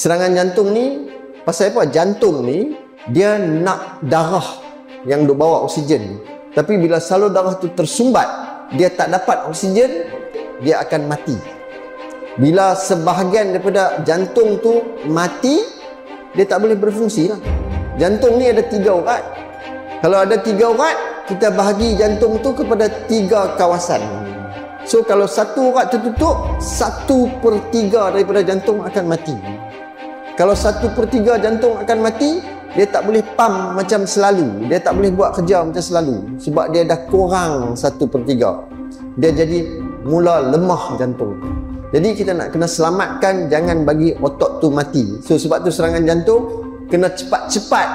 Serangan jantung ni, pasal apa? Jantung ni, dia nak darah yang duk bawa oksigen. Tapi bila salur darah tu tersumbat, dia tak dapat oksigen, dia akan mati. Bila sebahagian daripada jantung tu mati, dia tak boleh berfungsi lah. Jantung ni ada 3 urat. Kalau ada 3 urat, kita bahagi jantung tu kepada 3 kawasan. So kalau satu urat tertutup, 1/3 daripada jantung akan mati. Kalau 1/3 jantung akan mati, dia tak boleh pump macam selalu. Dia tak boleh buat kerja macam selalu. Sebab dia dah kurang 1/3. Dia jadi mula lemah jantung. Jadi kita nak kena selamatkan, jangan bagi otot tu mati. So sebab tu serangan jantung kena cepat-cepat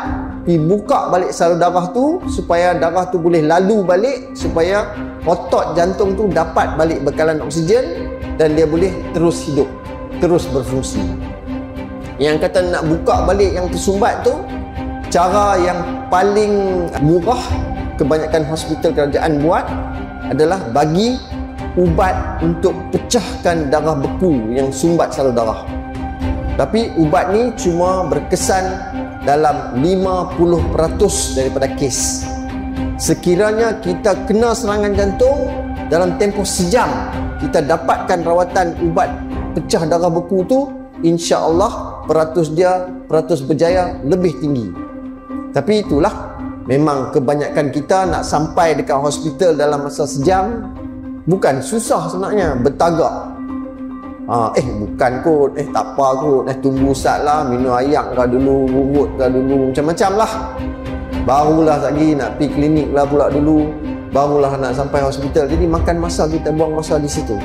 pergi buka balik salur darah tu, supaya darah tu boleh lalu balik, supaya otot jantung tu dapat balik bekalan oksigen dan dia boleh terus hidup, terus berfungsi. Yang kata nak buka balik yang tersumbat tu, cara yang paling murah kebanyakan hospital kerajaan buat adalah bagi ubat untuk pecahkan darah beku yang sumbat salur darah. Tapi ubat ni cuma berkesan dalam 50% daripada kes. Sekiranya kita kena serangan jantung, dalam tempoh sejam kita dapatkan rawatan ubat pecah darah beku tu, insya-Allah peratus berjaya lebih tinggi. Tapi itulah, memang kebanyakan kita nak sampai dekat hospital dalam masa sejam bukan susah sebenarnya, bertagak. Bukan kot, tak apa kot, tunggu ustaz lah, minum ayak kah dulu, urut kah dulu, macam-macam lah. Barulah lagi nak pergi klinik lah pula dulu, barulah nak sampai hospital. Jadi makan masa, kita buang masa di situ.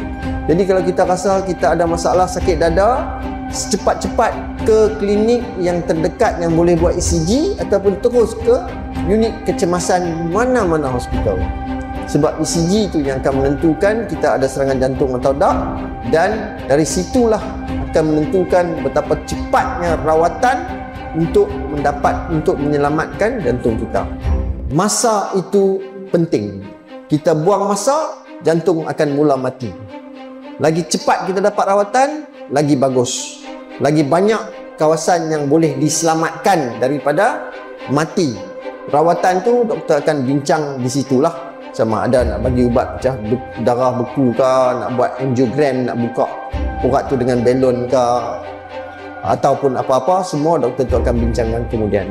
Jadi kalau kita rasa kita ada masalah sakit dada, secepat-cepat ke klinik yang terdekat yang boleh buat ECG, ataupun terus ke unit kecemasan mana-mana hospital. Sebab ECG tu yang akan menentukan kita ada serangan jantung atau tak, dan dari situlah akan menentukan betapa cepatnya rawatan untuk menyelamatkan jantung kita. Masa itu penting. Kita buang masa, jantung akan mula mati. Lagi cepat kita dapat rawatan, lagi bagus. Lagi banyak kawasan yang boleh diselamatkan daripada mati. Rawatan tu doktor akan bincang di situlah, sama ada nak bagi ubat pecah darah beku ke, nak buat angiogram, nak buka urat tu dengan balon ke, ataupun apa-apa, semua doktor tu akan bincangkan kemudian.